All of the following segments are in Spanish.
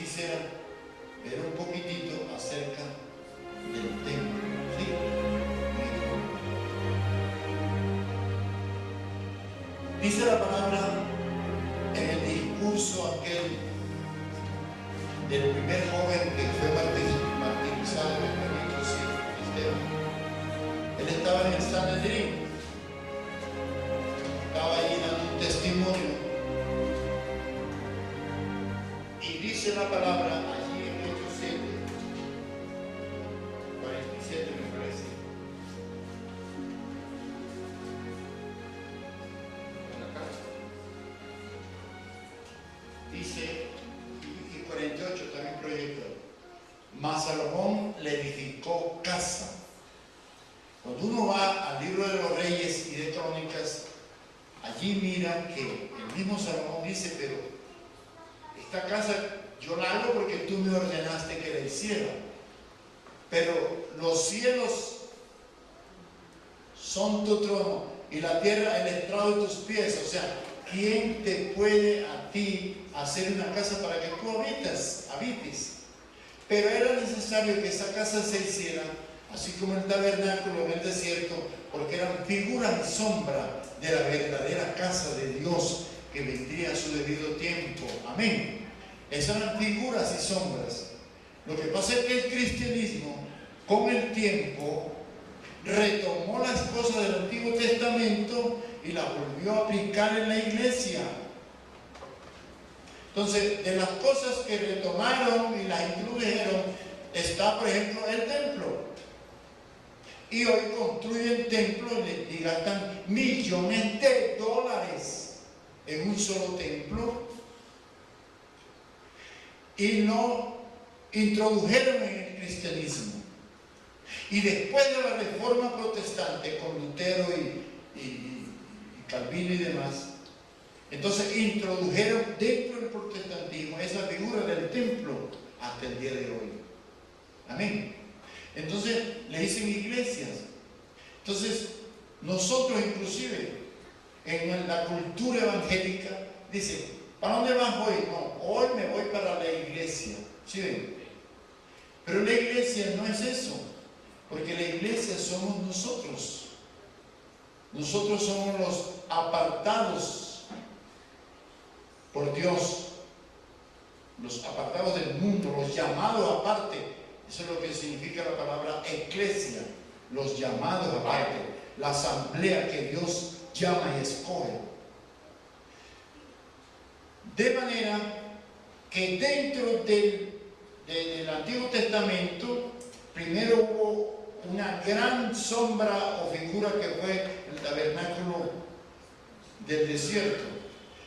quisiera ver un poquitito acerca del templo, ¿sí? Dice la palabra en el discurso aquel del primer joven que fue martirizado en el capítulo 7, Esteban. Él estaba en el Sanedrín, estaba ahí dando un testimonio, y dice la palabra allí en Hechos 7, 47 me parece. Dice, y 48 también proyecta, mas Salomón le edificó casa. Cuando uno va al libro de los Reyes y de Crónicas, allí mira que el mismo Salomón dice, pero esta casa yo la hago porque tú me ordenaste que la hiciera, pero los cielos son tu trono y la tierra el estrado de tus pies. O sea, ¿quién te puede a ti hacer una casa para que tú habites? Pero era necesario que esa casa se hiciera, así como el tabernáculo en el desierto, porque eran figuras y sombra de la verdadera casa de Dios que vendría a su debido tiempo. Amén. Esas eran figuras y sombras. Lo que pasa es que el cristianismo, con el tiempo, retomó las cosas del Antiguo Testamento y las volvió a aplicar en la iglesia. Entonces, de las cosas que retomaron y las introdujeron, está, por ejemplo, el templo. Y hoy construyen templos y gastan millones de dólares en un solo templo. Y lo introdujeron en el cristianismo. Y después de la Reforma Protestante, con Lutero y Calvino y demás, entonces introdujeron dentro del protestantismo esa figura del templo hasta el día de hoy. Amén. Entonces le dicen iglesias. Entonces nosotros inclusive en la cultura evangélica dicen, ¿para dónde vas hoy? No, hoy me voy para la iglesia. ¿Sí ven? Pero la iglesia no es eso, porque la iglesia somos nosotros. Nosotros somos los apartados por Dios, los apartados del mundo, los llamados aparte. Eso es lo que significa la palabra eclesia, los llamados aparte, la asamblea que Dios llama y escoge. De manera que dentro del Antiguo Testamento, primero hubo una gran sombra o figura que fue el tabernáculo del desierto.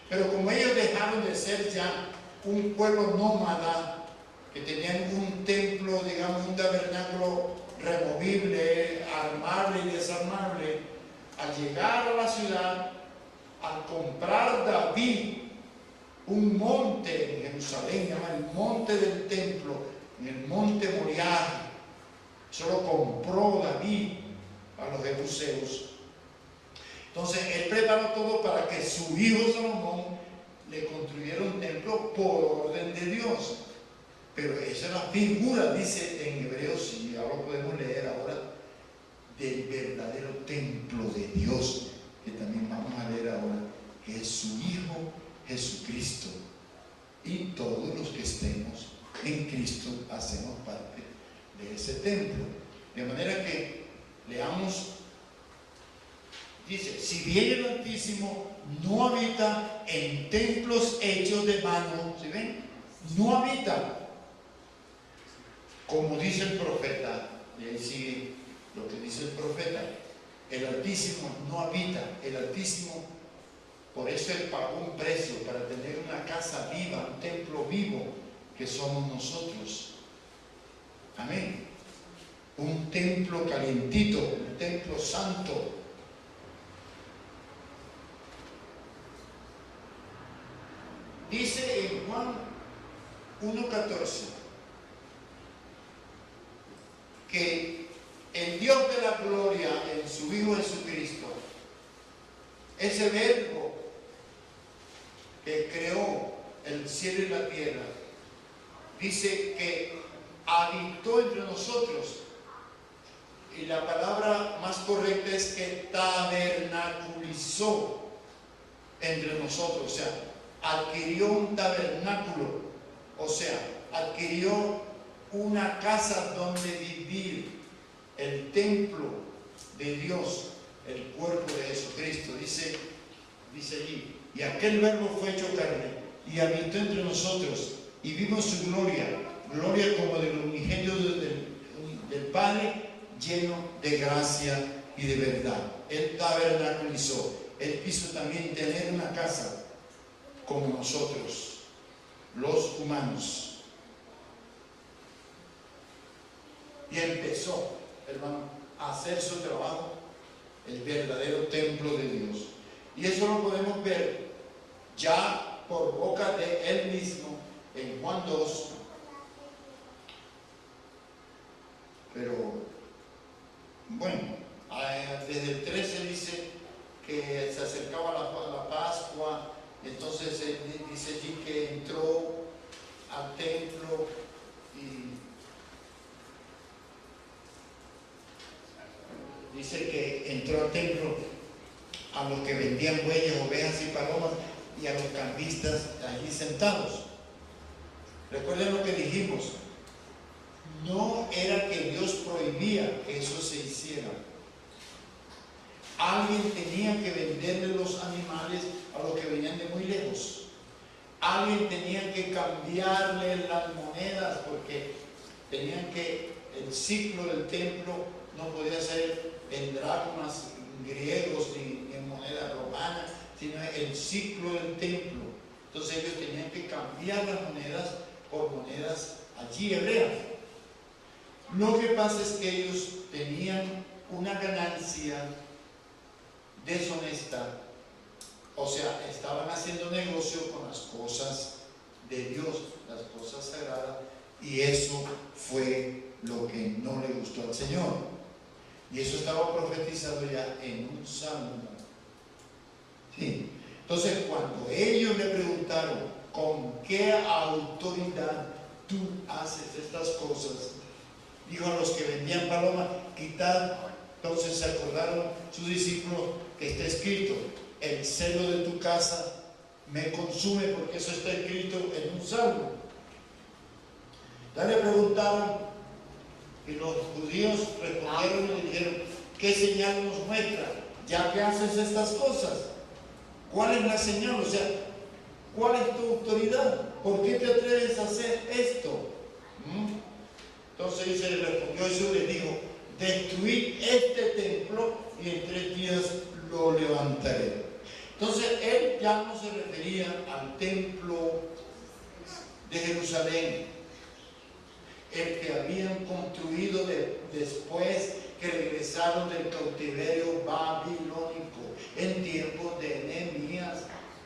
Pero como ellos dejaron de ser ya un pueblo nómada, que tenían un templo, digamos, un tabernáculo removible, armable y desarmable, al llegar a la ciudad, al comprar David un monte en Jerusalén, llamado el monte del templo, en el monte Moriah, eso lo compró David a los jebuseos. Entonces él preparó todo para que su hijo Salomón le construyera un templo por orden de Dios. Pero esa es la figura, dice en Hebreos, y ahora lo podemos leer ahora, del verdadero templo de Dios, que también vamos a leer ahora, que es su Hijo Jesucristo. Y todos los que estemos en Cristo hacemos parte de ese templo. De manera que leamos. Dice, si bien el Altísimo no habita en templos hechos de mano, ¿sí ven? No habita, como dice el profeta, y ahí sigue lo que dice el profeta, el Altísimo no habita, el Altísimo, por eso Él pagó un precio para tener una casa viva, un templo vivo, que somos nosotros. Amén. Un templo calientito, un templo santo. Dice en Juan 1:14 que el Dios de la gloria en su Hijo Jesucristo, ese verbo que creó el cielo y la tierra, dice que habitó entre nosotros. Y la palabra más correcta es que tabernaculizó entre nosotros, o sea, adquirió un tabernáculo, o sea, adquirió una casa donde vivir, el templo de Dios, el cuerpo de Jesucristo. Dice allí, y aquel verbo fue hecho carne y habitó entre nosotros y vimos su gloria, gloria como del unigénito del Padre, lleno de gracia y de verdad. Él tabernaculizó, él quiso también tener una casa como nosotros, los humanos. Y empezó, hermano, a hacer su trabajo, el verdadero templo de Dios. Y eso lo podemos ver ya por boca de él mismo en Juan 2. Pero, bueno, desde el 13 dice que se acercaba la Pascua, entonces dice allí que entró al templo y dice que entró al templo a los que vendían bueyes, ovejas y palomas y a los cambistas allí sentados. Recuerden lo que dijimos, no era que Dios prohibía que eso se hiciera. Alguien tenía que venderle los animales a los que venían de muy lejos. Alguien tenía que cambiarle las monedas porque tenían que, el ciclo del templo no podía ser en dracmas griegos ni en moneda romana, sino el ciclo del templo. Entonces ellos tenían que cambiar las monedas por monedas allí hebreas. Lo que pasa es que ellos tenían una ganancia deshonesta, o sea, estaban haciendo negocio con las cosas de Dios, las cosas sagradas, y eso fue lo que no le gustó al Señor. Y eso estaba profetizado ya en un salmo. ¿Sí? Entonces, cuando ellos le preguntaron con qué autoridad tú haces estas cosas, dijo a los que vendían palomas, quitad. Entonces se acordaron sus discípulos que está escrito, el celo de tu casa me consume, porque eso está escrito en un salmo. Ya le preguntaron y los judíos respondieron y le dijeron, ¿qué señal nos muestra? Ya que haces estas cosas, ¿cuál es la señal? O sea, ¿cuál es tu autoridad? ¿Por qué te atreves a hacer esto? Entonces se le respondió Jesús y le dijo, destruid este templo y en 3 días lo levantaré. Entonces él ya no se refería al templo de Jerusalén, el que habían construido después que regresaron del cautiverio babilónico en tiempos de Nehemías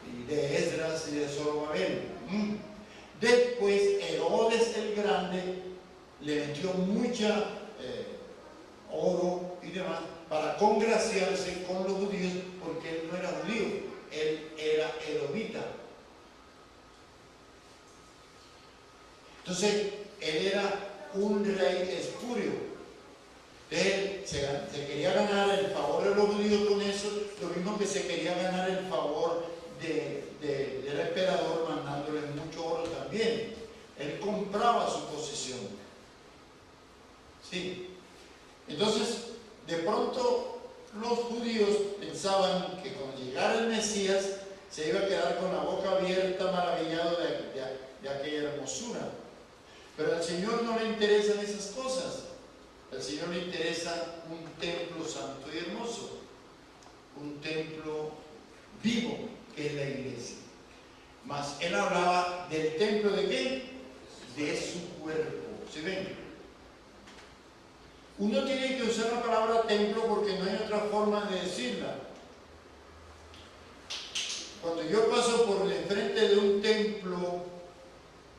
y de Esdras y de Zorobabel. Después Herodes el Grande le metió mucha oro y demás para congraciarse con los judíos, porque él no era judío, él era edomita. Entonces él era un rey espurio. Él se quería ganar el favor de los judíos con eso, lo mismo que se quería ganar el favor del emperador mandándole mucho oro también. Él compraba su posición. Sí. Entonces, de pronto los judíos pensaban que cuando llegara el Mesías se iba a quedar con la boca abierta, maravillado de aquella hermosura. Pero al Señor no le interesan esas cosas. Al Señor le interesa un templo santo y hermoso, un templo vivo, que es la iglesia. Mas él hablaba del templo de ¿qué? De su cuerpo. ¿Sí ven? Uno tiene que usar la palabra templo porque no hay otra forma de decirla. Cuando yo paso por el frente de un templo,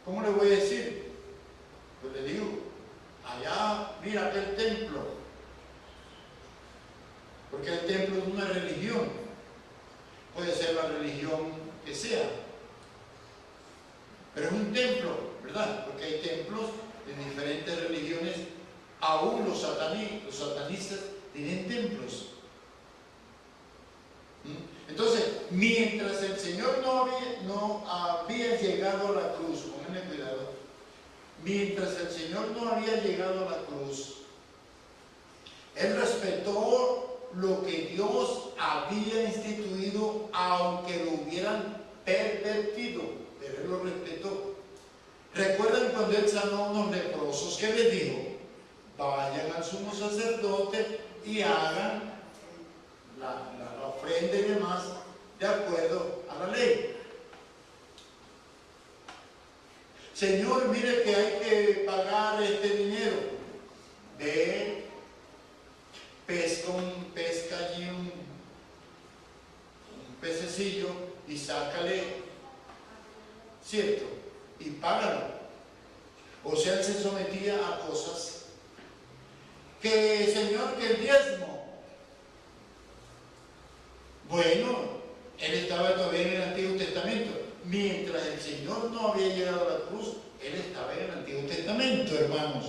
¿cómo le voy a decir? Pues le digo, allá, mira aquel templo. Porque el templo es una religión. Puede ser la religión que sea. Pero es un templo, ¿verdad? Porque hay templos de diferentes religiones, aún los satanistas tienen templos. Entonces, mientras el Señor no había llegado a la cruz, pónganle cuidado, mientras el Señor no había llegado a la cruz, Él respetó lo que Dios había instituido, aunque lo hubieran pervertido, pero Él lo respetó. ¿Recuerdan cuando Él sanó a unos leprosos? ¿Qué les dijo? Vayan al sumo sacerdote y hagan la ofrenda y demás de acuerdo a la ley. Señor, mire que hay que pagar este dinero. Ve, pesca allí un pececillo y sácale, ¿cierto? Y págalo. O sea, Él se sometía a cosas que, Señor, que el diezmo. Bueno, Él estaba todavía en el Antiguo Testamento. Mientras el Señor no había llegado a la cruz, Él estaba en el Antiguo Testamento, hermanos.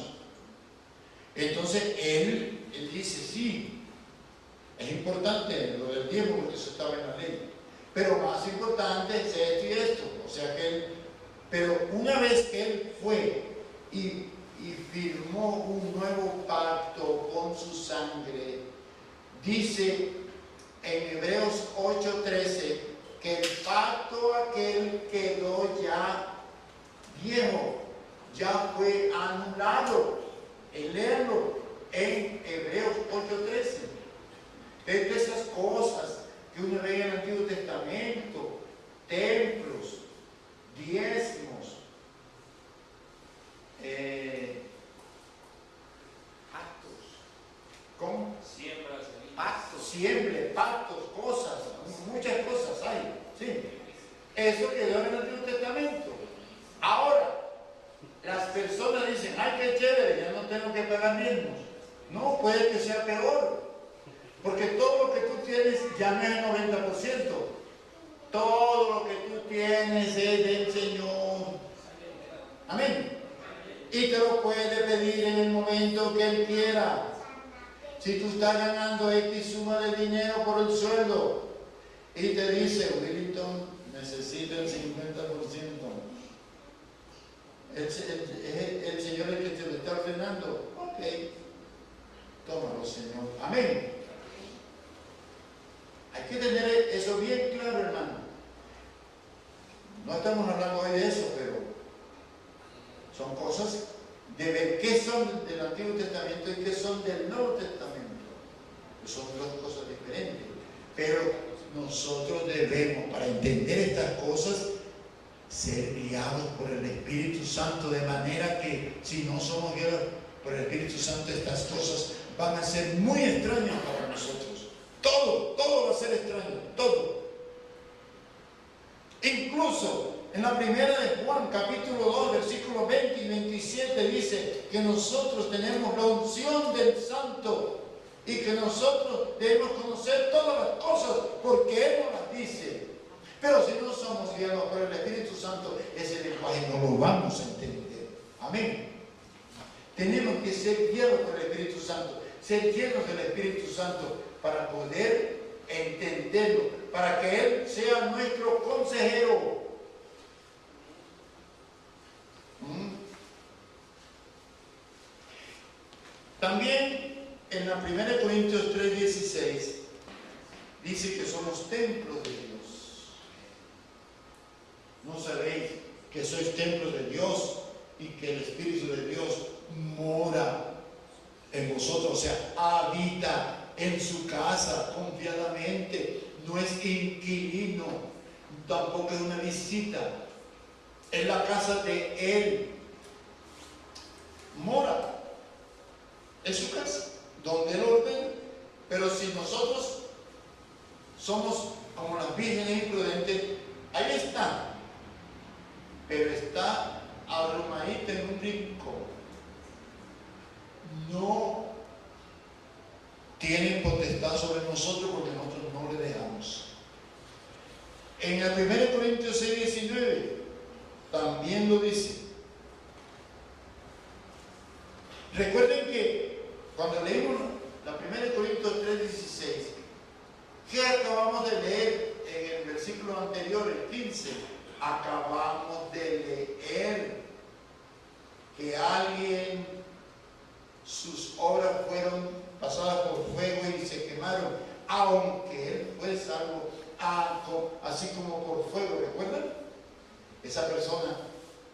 Entonces, Él dice, sí, es importante lo del diezmo porque eso estaba en la ley. Pero más importante es esto y esto. O sea que pero una vez que Él fue y firmó un nuevo pacto con su sangre, dice en Hebreos 8:13 que el pacto aquel quedó ya viejo, ya fue anulado. Léanlo en Hebreos 8:13. Es de esas cosas que uno ve en el Antiguo Testamento: templos, diezmos, pactos. ¿Cómo? Pactos, cosas, muchas cosas hay. ¿Sí? Eso quedó en el Antiguo Testamento. Ahora, las personas dicen, ay, qué chévere, ya no tengo que pagar diezmos. No, puede que sea peor. Porque todo lo que tú tienes ya no es el 90%. Todo lo que tú tienes es del Señor. Amén. Y te lo puede pedir en el momento que Él quiera. Si tú estás ganando X suma de dinero por el sueldo y te dice, Willington, necesita el 50%. El Señor es el que te lo está ordenando. Ok, tómalo, Señor. Amén. Hay que tener eso bien claro, hermano. No estamos hablando hoy de eso, pero son cosas de ver qué son del Antiguo Testamento y qué son del Nuevo Testamento. Son dos cosas diferentes. Pero nosotros debemos, para entender estas cosas, ser guiados por el Espíritu Santo, de manera que si no somos guiados por el Espíritu Santo, estas cosas van a ser muy extrañas para nosotros. Todo va a ser extraño, todo. Incluso en la primera de Juan, capítulo 2, versículos 20 y 27, dice que nosotros tenemos la unción del Santo y que nosotros debemos conocer todas las cosas porque Él nos las dice. Pero si no somos guiados por el Espíritu Santo, ese lenguaje no lo vamos a entender. Amén. Tenemos que ser guiados por el Espíritu Santo, ser llenos del Espíritu Santo para poder entenderlo, para que Él sea nuestro consejero. También en la 1 Corintios 3:16 dice que somos templos de Dios. ¿No sabéis que sois templos de Dios y que el Espíritu de Dios mora en vosotros? O sea, habita en su casa confiadamente. No es inquilino, tampoco es una visita. Es la casa de Él. Mora. Es su casa, donde Él ordena. Pero si nosotros somos como las vírgenes imprudentes, ahí está. Pero está arrumadita en un rincón. No tiene potestad sobre nosotros porque nosotros no le dejamos. En el 1 Corintios 6:19 también lo dice. aunque él fue salvo, así como por fuego. ¿Recuerdan? Esa persona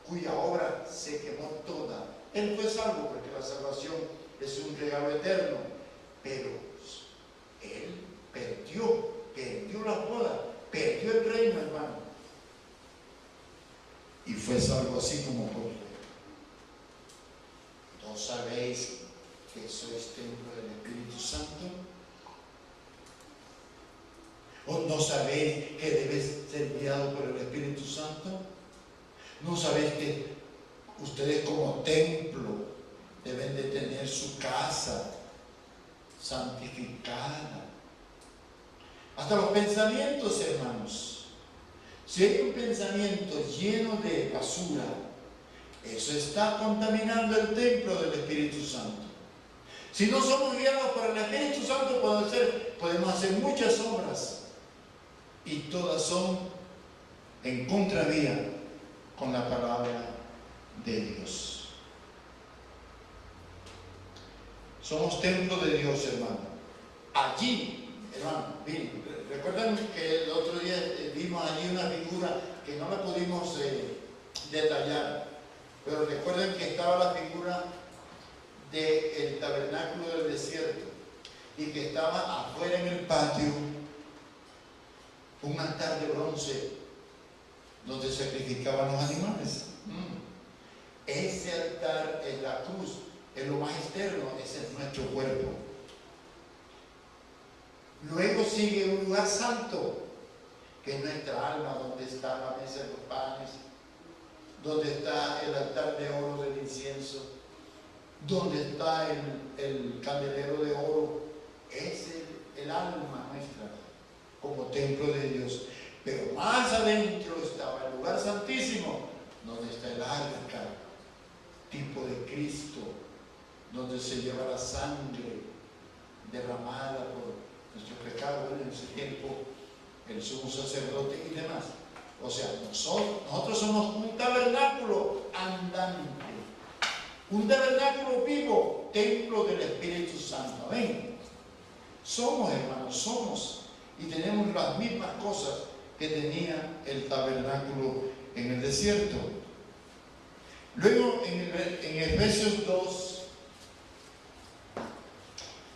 cuya obra se quemó toda. Él fue salvo porque la salvación es un regalo eterno, pero él perdió la boda, perdió el reino, hermano, y fue salvo así como por fuego. ¿No sabéis que sois templo del Espíritu Santo? ¿O no sabéis que debéis ser guiados por el Espíritu Santo? ¿No sabéis que ustedes como templo deben de tener su casa santificada? Hasta los pensamientos, hermanos. Si hay un pensamiento lleno de basura, eso está contaminando el templo del Espíritu Santo. Si no somos guiados por el Espíritu Santo, podemos hacer muchas obras y todas son en contravía con la palabra de Dios. Somos templo de Dios, hermano. Allí, hermano, recuerdan que el otro día vimos allí una figura que no la pudimos detallar, pero recuerden que estaba la figura del tabernáculo del desierto y que estaba afuera en el patio un altar de bronce donde sacrificaban los animales. Ese altar es la cruz, es lo más externo, ese es nuestro cuerpo. Luego sigue un lugar santo, que es nuestra alma, donde está la mesa de los panes, donde está el altar de oro del incienso, donde está el candelero de oro. Es el alma nuestra como templo de Dios. Pero más adentro estaba el lugar santísimo, donde está el arca, tipo de Cristo, donde se lleva la sangre derramada por nuestros pecados en ese tiempo, el sumo sacerdote y demás. O sea, nosotros somos un tabernáculo andante, un tabernáculo vivo, templo del Espíritu Santo. Amén. Somos, hermanos, somos, y tenemos las mismas cosas que tenía el tabernáculo en el desierto. Luego en Efesios 2,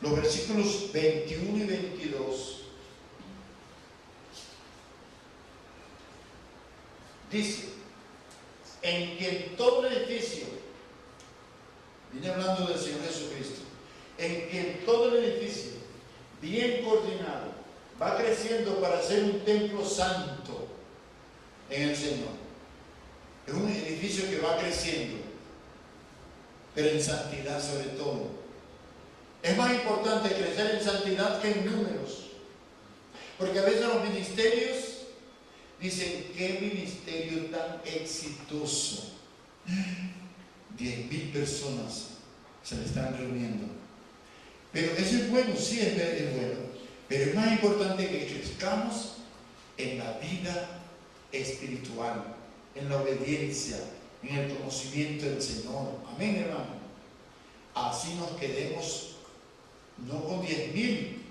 los versículos 21 y 22, dice: en quien todo el edificio, viene hablando del Señor Jesucristo, en quien todo el edificio, bien coordinado, va creciendo para ser un templo santo en el Señor. Es un edificio que va creciendo, pero en santidad sobre todo. Es más importante crecer en santidad que en números, porque a veces los ministerios dicen: qué ministerio tan exitoso, 10,000 personas se le están reuniendo. Pero eso es bueno, sí es bueno, pero es más importante que crezcamos en la vida espiritual, en la obediencia, en el conocimiento del Señor. Amén, hermano. Así nos quedemos, no con 10,000,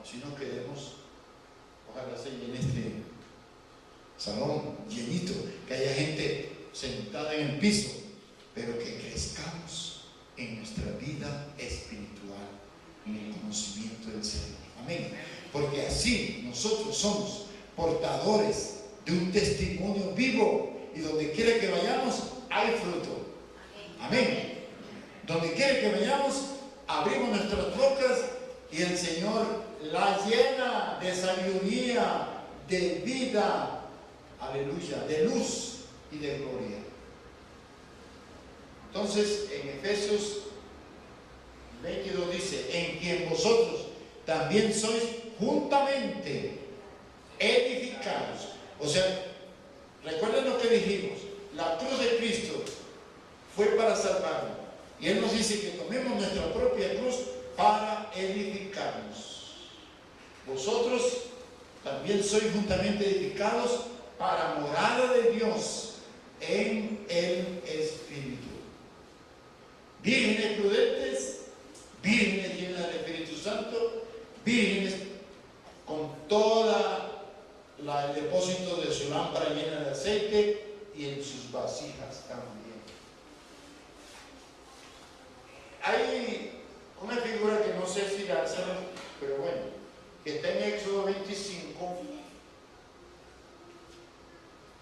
sino quedemos, ojalá se llene este salón llenito, que haya gente sentada en el piso, pero que crezcamos en nuestra vida espiritual, en el conocimiento del Señor. Amén. Porque así nosotros somos portadores de un testimonio vivo, y donde quiera que vayamos hay fruto. Amén. Donde quiera que vayamos abrimos nuestras bocas y el Señor la llena de sabiduría, de vida, aleluya, de luz y de gloria. Entonces en Efesios 22 dice: en quien vosotros también sois juntamente edificados. O sea, recuerden lo que dijimos, la cruz de Cristo fue para salvarnos, y Él nos dice que tomemos nuestra propia cruz para edificarnos. Vosotros también sois juntamente edificados para morada de Dios en el Espíritu. Vírgenes prudentes, vírgenes llenas del Espíritu Santo, vírgenes, con toda el depósito de su lámpara llena de aceite y en sus vasijas también. Hay una figura que no sé si la hacen, pero bueno, que está en Éxodo 25,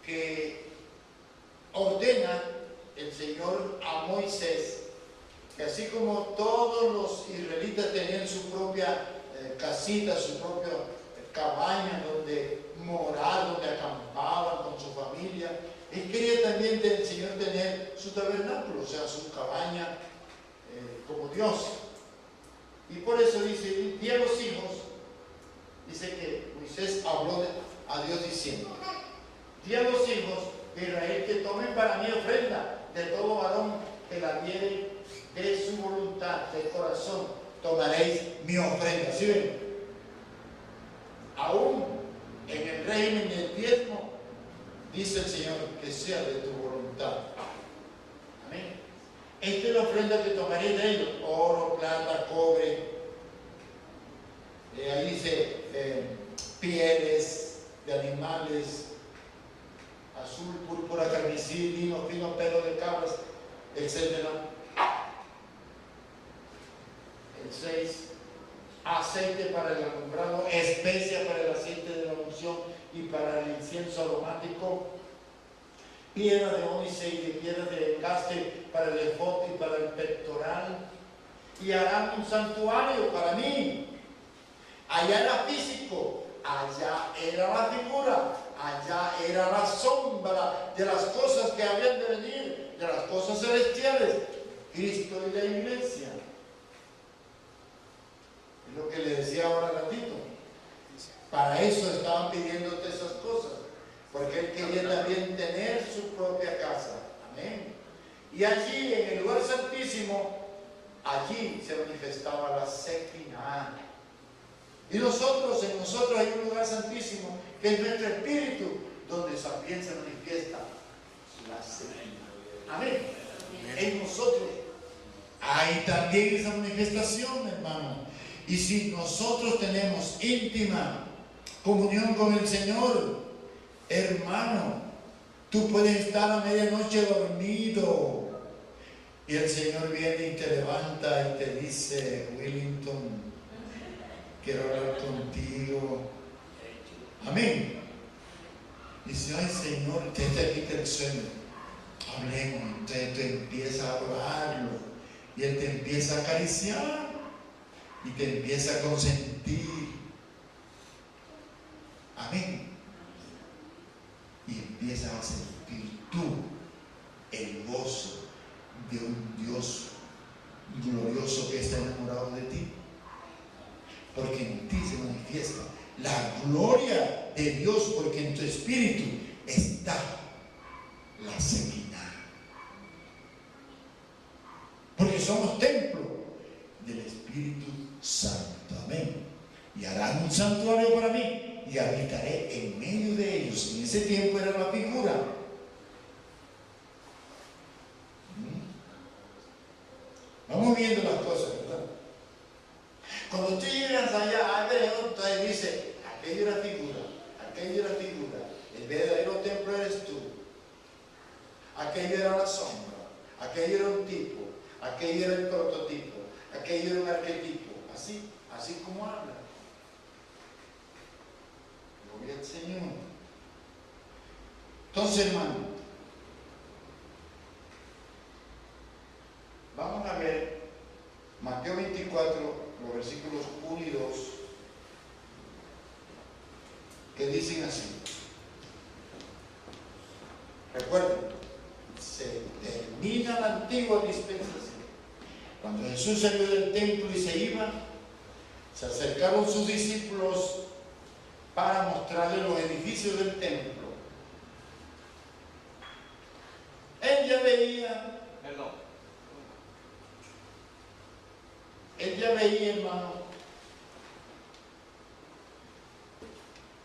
que ordena el Señor a Moisés que así como todos los israelitas tenían su propia casita, su propia cabaña donde morar, donde acampaban con su familia, él quería también el Señor tener su tabernáculo, o sea, su cabaña como Dios. Y por eso dice, di a los hijos, dice que Moisés habló a Dios diciendo, di a los hijos de Israel que tomen para mí ofrenda de todo varón que la diere de su voluntad, de corazón, tomaréis mi ofrenda. ¿Sí ven? Aún en el régimen del diezmo, dice el Señor, que sea de tu voluntad. Amén. Esta es la ofrenda que tomaréis de ellos: oro, plata, cobre. Ahí dice pieles de animales, azul, púrpura, carmesí, lino, fino, pelo de cabras, etc. El 6, aceite para el alumbrado, especia para el aceite de la unción y para el incienso aromático, piedra de ónice y de piedra de engaste para el efod y para el pectoral, y harán un santuario para mí. Allá era físico, allá era la figura, allá era la sombra de las cosas que habían de venir, de las cosas celestiales, Cristo y la iglesia. Es lo que le decía ahora ratito. Para eso estaban pidiéndote esas cosas, porque él quería también tener su propia casa. Amén. Y allí, en el lugar santísimo, allí se manifestaba la Shekinah. Y en nosotros hay un lugar santísimo, que es nuestro espíritu, donde también se manifiesta la Shekinah. Amén. En nosotros hay también esa manifestación, hermano. Y si nosotros tenemos íntima comunión con el Señor, hermano, tú puedes estar a medianoche dormido y el Señor viene y te levanta y te dice: Willington, quiero hablar contigo. Amén. Dice: ay, Señor, te quita el sueño, hablemos. Entonces tú empiezas a adorarlo y Él te empieza a acariciar y te empieza a consentir. Amén. Y empiezas a sentir tú el gozo de un Dios glorioso que está enamorado de ti, porque en ti se manifiesta la gloria de Dios, porque en tu espíritu está la Shekinah, porque somos templo del Espíritu Santo. Amén. Y harán un santuario para mí y habitaré en medio de ellos. En ese tiempo era la figura. Vamos viendo las cosas, ¿verdad? Cuando tú llegas allá, entonces dice: aquello era figura, aquello era figura. El verdadero templo eres tú. Aquello era la sombra, aquello era un tipo, aquello era el prototipo, aquello era un arquetipo. Así como habla. Gloria al Señor. Entonces, hermano, vamos a ver Mateo 24, los versículos 1 y 2, que dicen así. Recuerden, se termina la antigua dispensación. Cuando Jesús salió del templo y se iba, se acercaron sus discípulos para mostrarle los edificios del templo. Él ya veía, hermano,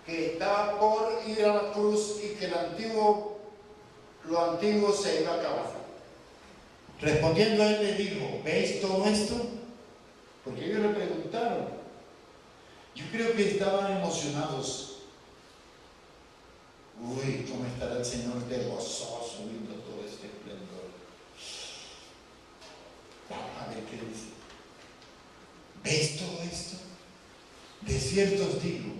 que estaba por ir a la cruz y que lo antiguo se iba a acabar. Respondiendo a él, le dijo: ¿veis todo esto? Porque ellos le preguntaron. Yo creo que estaban emocionados. Uy, ¿cómo estará el Señor de gozoso viendo todo este esplendor? Vamos a ver qué dice. ¿Ves todo esto? De cierto os digo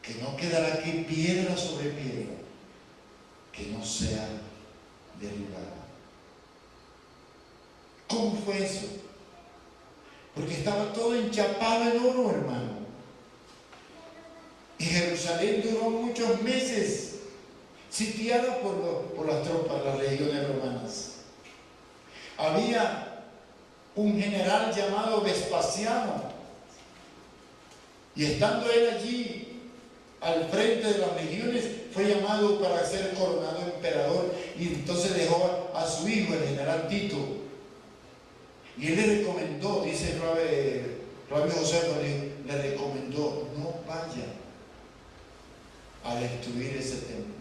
que no quedará aquí piedra sobre piedra que no sea derribada. ¿Cómo fue eso? Porque estaba todo enchapado en oro, hermano. Y Jerusalén duró muchos meses sitiada por las tropas, las legiones romanas. Había un general llamado Vespasiano, y estando él allí al frente de las legiones, fue llamado para ser coronado emperador, y entonces dejó a su hijo, el general Tito, y él le recomendó, dice Flavio Josefo, le recomendó: no vaya a destruir ese templo.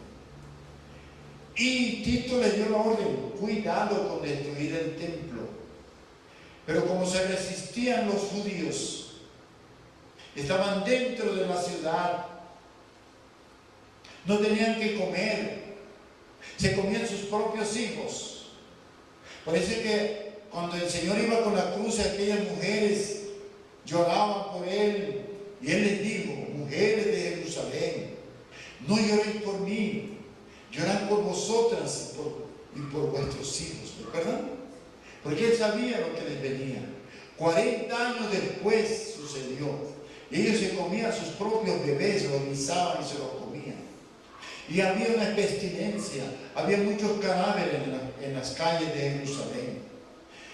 Y Tito le dio la orden: cuidado con destruir el templo. Pero como se resistían los judíos, estaban dentro de la ciudad, no tenían que comer, se comían sus propios hijos. Parece que cuando el Señor iba con la cruz, aquellas mujeres lloraban por él, y él les dijo: mujeres de Jerusalén, no lloréis por mí, llorad por vosotras y por vuestros hijos. ¿Recuerdan? Porque él sabía lo que les venía. 40 años después sucedió. Ellos se comían sus propios bebés, los guisaban y se los comían. Y había una pestilencia, había muchos cadáveres en las calles de Jerusalén.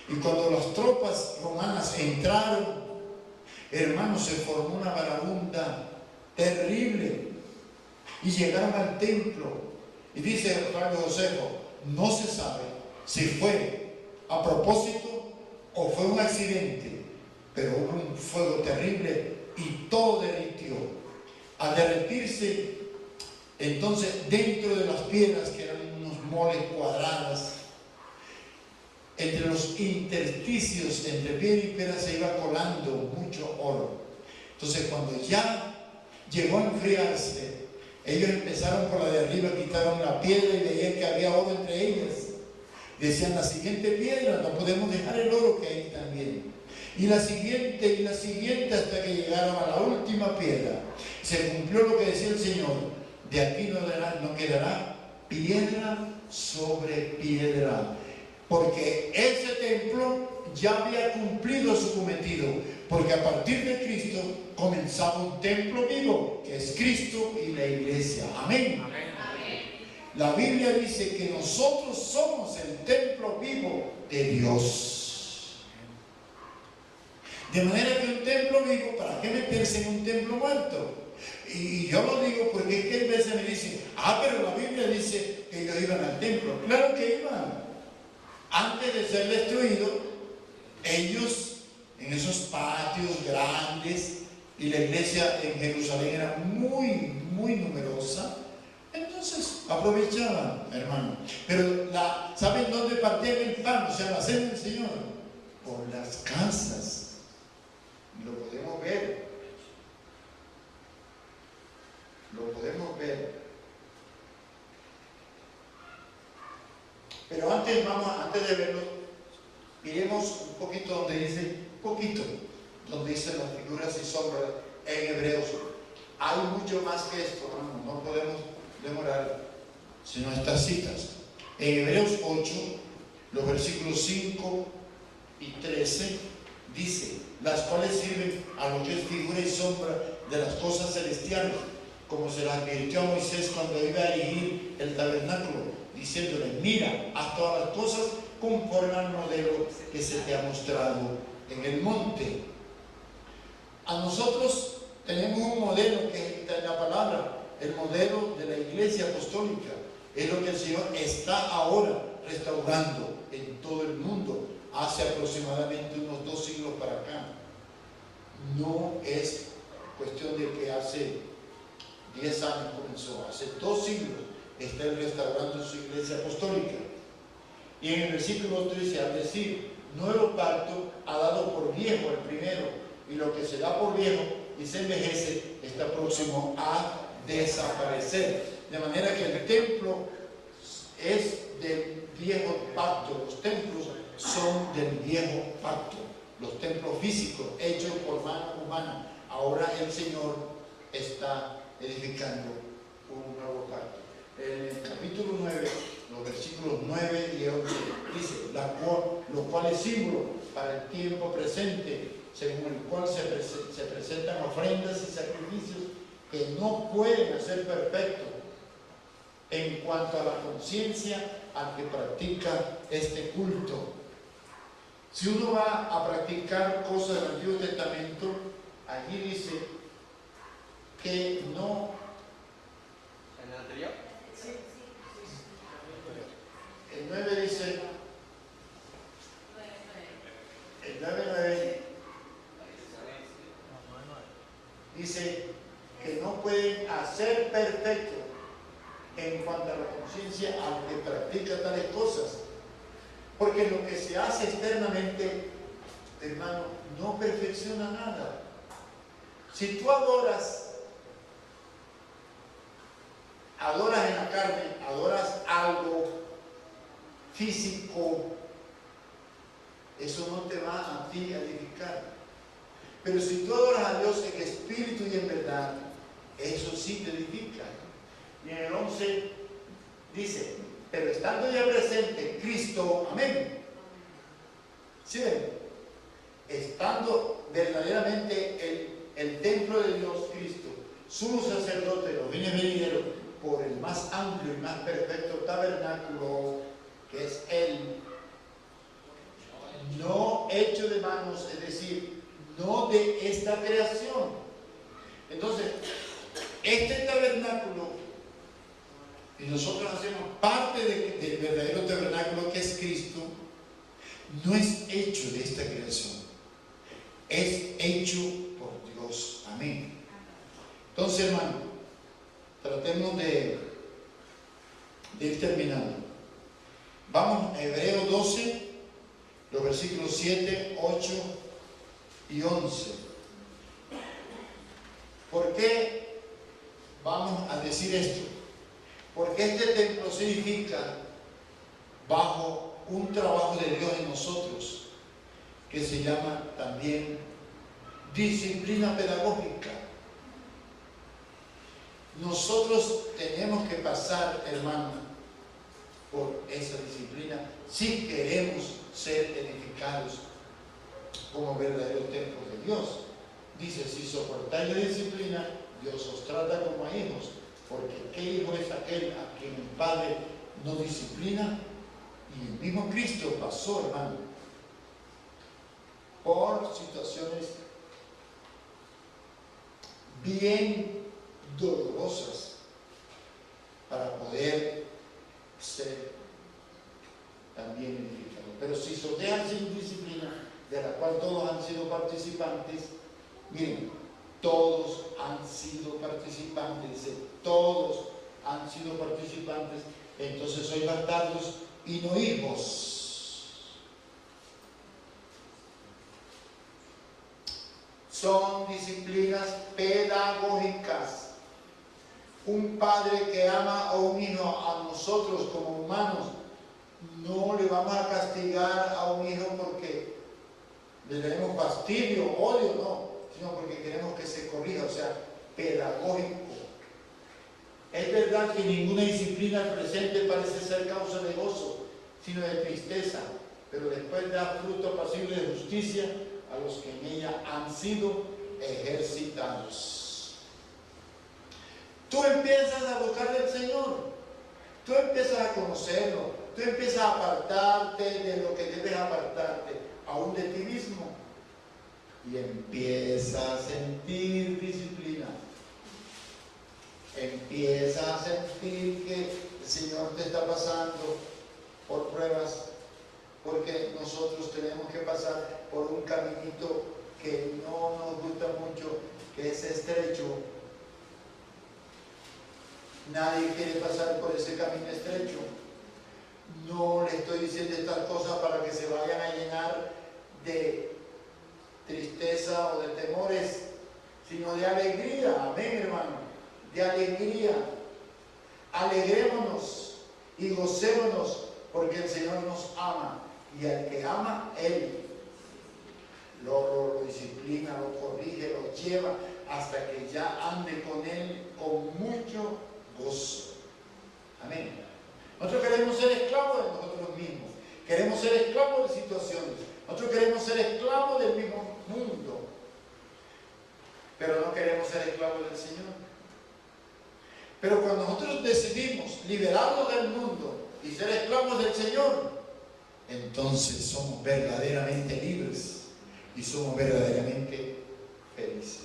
Y cuando las tropas romanas entraron, hermanos, se formó una marabunta terrible. Y llegaron al templo. Y dice Flavio Josefo: no se sabe si fue a propósito o fue un accidente, pero hubo un fuego terrible y todo derritió. Al derretirse, entonces, dentro de las piedras, que eran unos moles cuadradas, entre los intersticios entre piedra y piedra se iba colando mucho oro. Entonces, cuando ya llegó a enfriarse, ellos empezaron por la de arriba, quitaron la piedra y veían que había oro entre ellas. Decían: la siguiente piedra, no podemos dejar el oro que hay también. Y la siguiente, hasta que llegaron a la última piedra. Se cumplió lo que decía el Señor: de aquí no quedará piedra sobre piedra. Porque ese templo ya había cumplido su cometido. Porque a partir de Cristo comenzaba un templo vivo, que es Cristo y la iglesia. Amén. Amén. La Biblia dice que nosotros somos el templo vivo de Dios. De manera que un templo vivo, ¿para qué meterse en un templo muerto? Y yo lo digo porque es que a veces me dicen: pero la Biblia dice que ellos iban al templo. Claro que iban. Antes de ser destruidos, ellos en esos patios grandes, y la iglesia en Jerusalén era muy, muy numerosa, entonces aprovechaban, hermano. Pero ¿saben dónde partían el pan? O sea, la cena del Señor, por las casas. Lo podemos ver. Lo podemos ver. Pero antes de verlo, miremos un poquito donde dice las figuras y sombras en Hebreos. Hay mucho más que esto, hermano. No podemos demorar sino estas citas. En Hebreos 8, los versículos 5 y 13, dice: las cuales sirven a lo que es figura y sombra de las cosas celestiales, como se las advirtió a Moisés cuando iba a erigir el tabernáculo, diciéndole: mira, haz todas las cosas conforme al modelo que se te ha mostrado en el monte. A nosotros tenemos un modelo que está en la palabra, el modelo de la iglesia apostólica. Es lo que el Señor está ahora restaurando en todo el mundo, hace aproximadamente unos 2 siglos para acá. No es cuestión de que hace 10 años comenzó, hace 2 siglos está Él restaurando su iglesia apostólica. Y en el versículo 13, al decir nuevo pacto, ha dado por viejo el primero, y lo que se da por viejo y se envejece está próximo a desaparecer. De manera que el templo es del viejo pacto, los templos son del viejo pacto, los templos físicos hechos por mano humana. Ahora el Señor está edificando un nuevo pacto. En el capítulo 9, los versículos 9 y 11, dice, lo cual es símbolo para el tiempo presente, según el cual se presentan ofrendas y sacrificios que no pueden hacer perfecto en cuanto a la conciencia al que practica este culto. Si uno va a practicar cosas del Antiguo Testamento, allí dice que no. ¿En el anterior? El 9 dice, el 9 dice que no pueden hacer perfecto en cuanto a la conciencia al que practica tales cosas, porque lo que se hace externamente, hermano, no perfecciona nada. Si tú adoras en la carne, adoras algo físico, eso no te va a ti a edificar. Pero si tú adoras a Dios en espíritu y en verdad, eso sí te edifica. Y en el 11 dice, pero estando ya presente Cristo, amén. ¿Sí ven? Estando verdaderamente el templo de Dios, Cristo, sumo sacerdote, los bienes venideros, por el más amplio y más perfecto tabernáculo, que es Él, no hecho de manos, es decir, no de esta creación. Entonces, este tabernáculo, y nosotros hacemos parte del verdadero tabernáculo que es Cristo, no es hecho de esta creación, es hecho por Dios. Amén. Entonces, hermano, tratemos de ir terminando. Vamos a Hebreos 12, los versículos 7, 8 y 11. ¿Por qué vamos a decir esto? Porque este templo se edifica bajo un trabajo de Dios en nosotros, que se llama también disciplina pedagógica. Nosotros tenemos que pasar, hermano, por esa disciplina si queremos ser edificados como verdaderos templos de Dios. Dice, si soportáis la disciplina, Dios os trata como a hijos, porque ¿qué hijo es aquel a quien el Padre no disciplina? Y el mismo Cristo pasó, hermano, por situaciones bien dolorosas para poder ser también edificado. Pero si se dejan sin disciplina, de la cual todos han sido participantes, miren, todos han sido participantes, dice, todos han sido participantes, entonces sois bastardos y no hijos. Son disciplinas pedagógicas. Un padre que ama a un hijo, a nosotros como humanos, no le vamos a castigar a un hijo porque le tenemos fastidio, odio, no, sino porque queremos que se corrija, o sea, pedagógico. Es verdad que ninguna disciplina al presente parece ser causa de gozo, sino de tristeza, pero después da fruto pasible de justicia a los que en ella han sido ejercitados. Tú empiezas a buscar del Señor, tú empiezas a conocerlo, tú empiezas a apartarte de lo que debes apartarte, aún de ti mismo, y empiezas a sentir disciplina. Empieza a sentir que el Señor te está pasando por pruebas, porque nosotros tenemos que pasar por un caminito que no nos gusta mucho, que es estrecho. Nadie quiere pasar por ese camino estrecho. No le estoy diciendo estas cosas para que se vayan a llenar de tristeza vergüenza o de temores, sino de alegría. Amén, hermano. De alegría. Alegrémonos y gocémonos porque el Señor nos ama. Y al que ama, Él lo disciplina, lo corrige, lo lleva hasta que ya ande con Él con mucho gozo. Amén. Nosotros queremos ser esclavos de nosotros mismos. Queremos ser esclavos de situaciones. Nosotros queremos ser esclavos del mismo mundo. Pero no queremos ser esclavos del Señor. Pero cuando nosotros decidimos liberarnos del mundo y ser esclavos del Señor, entonces somos verdaderamente libres y somos verdaderamente felices.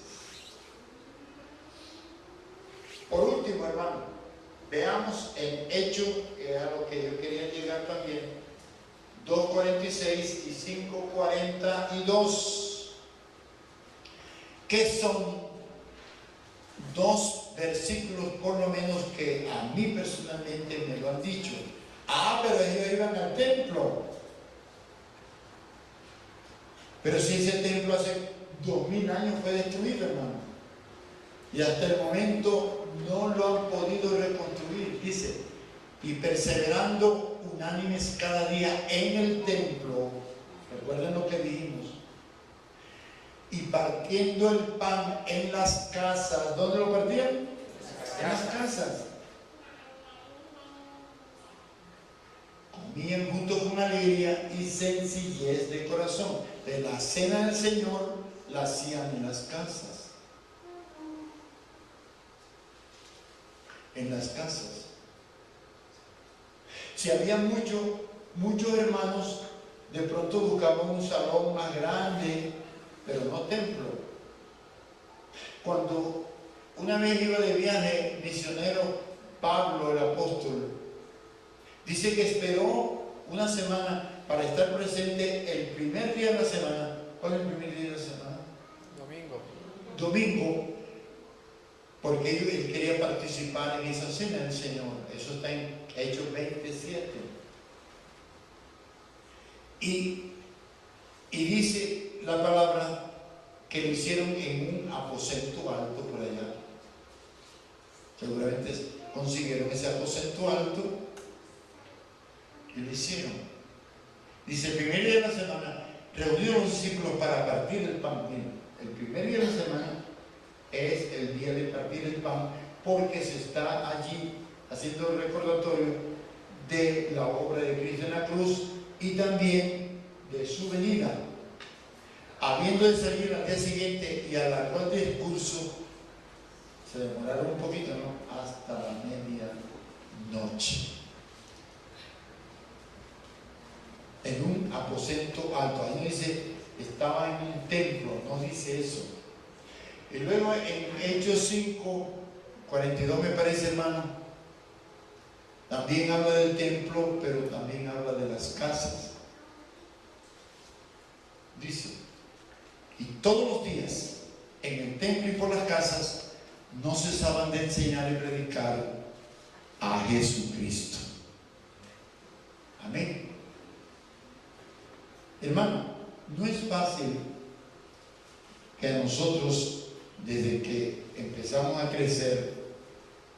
Por último, hermano, veamos en Hechos, que era lo que yo quería llegar también, 2:46 y 5:42, que son dos versículos por lo menos que a mí personalmente me lo han dicho. Pero ellos iban al templo. Pero si ese templo hace 2000 años fue destruido, hermano, y hasta el momento no lo han podido reconstruir, dice, y perseverando unánimes cada día en el templo, recuerden lo que dijimos, y partiendo el pan en las casas. ¿Dónde lo partían? En las casas. Comían juntos con alegría y sencillez de corazón. De la cena del Señor la hacían en las casas. En las casas. Si había muchos hermanos, de pronto buscaban un salón más grande, pero no templo. Cuando una vez iba de viaje misionero Pablo el apóstol, dice que esperó una semana para estar presente el primer día de la semana. ¿Cuál es el primer día de la semana? Domingo, porque él quería participar en esa cena del Señor. Eso está en Hechos 27. Y dice la palabra que lo hicieron en un aposento alto por allá. Seguramente consiguieron ese aposento alto y lo hicieron. Dice, el primer día de la semana reunidos los discípulos para partir el pan. El primer día de la semana es el día de partir el pan, porque se está allí haciendo el recordatorio de la obra de Cristo en la cruz y también de su venida. Habiendo de salir al día siguiente y alargó el discurso, se demoraron un poquito, ¿no? Hasta la medianoche. En un aposento alto. Ahí no dice, estaba en un templo, no dice eso. Y luego en Hechos 5:42 me parece, hermano, también habla del templo, pero también habla de las casas. Dice, y todos los días en el templo y por las casas no cesaban de enseñar y predicar a Jesucristo. Amén. Hermano, no es fácil que a nosotros, desde que empezamos a crecer,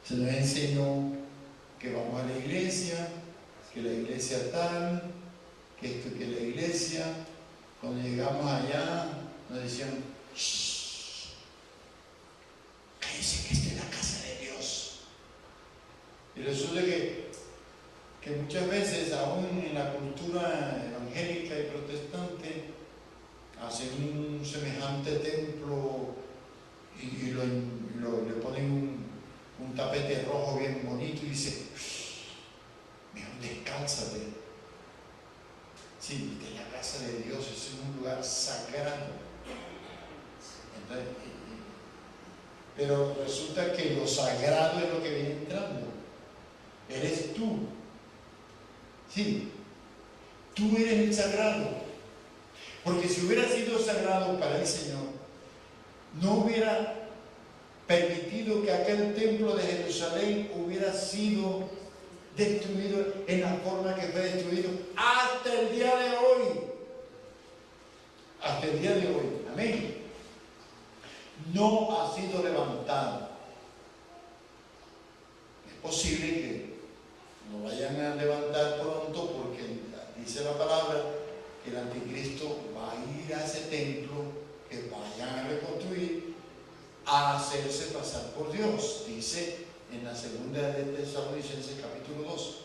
se nos enseñó que vamos a la iglesia, que la iglesia tal, que esto, que la iglesia. Cuando llegamos allá, nos decían, shh, cállese que esta es la casa de Dios. Y resulta que muchas veces, aún en la cultura evangélica y protestante, hacen un semejante templo y le ponen un tapete rojo bien bonito y dice, mejor descálzate. Sí, de la casa de Dios es un lugar sagrado. Entonces, pero resulta que lo sagrado es lo que viene entrando. Eres tú. Sí, tú eres el sagrado. Porque si hubiera sido sagrado para el Señor, no hubiera permitido que aquel templo de Jerusalén hubiera sido destruido en la forma que fue destruido hasta el día de hoy. Hasta el día de hoy. Amén. no ha sido levantado. Es posible que lo vayan a levantar pronto, porque dice la palabra que el anticristo va a ir a ese templo que vayan a reconstruir, a hacerse pasar por Dios. Dice en la segunda de Tesalonicenses capítulo 2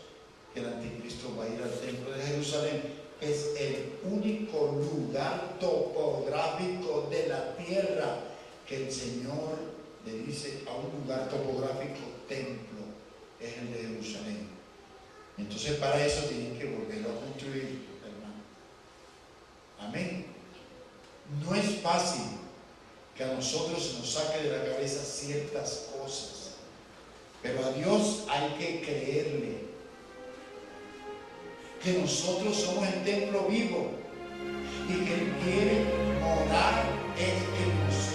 que el anticristo va a ir al templo de Jerusalén. Es el único lugar topográfico de la tierra que el Señor le dice a un lugar topográfico templo, es el de Jerusalén. Entonces para eso tienen que volverlo a construir, hermano. Amén. No es fácil que a nosotros nos saque de la cabeza ciertas cosas, pero a Dios hay que creerle que nosotros somos el templo vivo y que Él quiere morar en nosotros.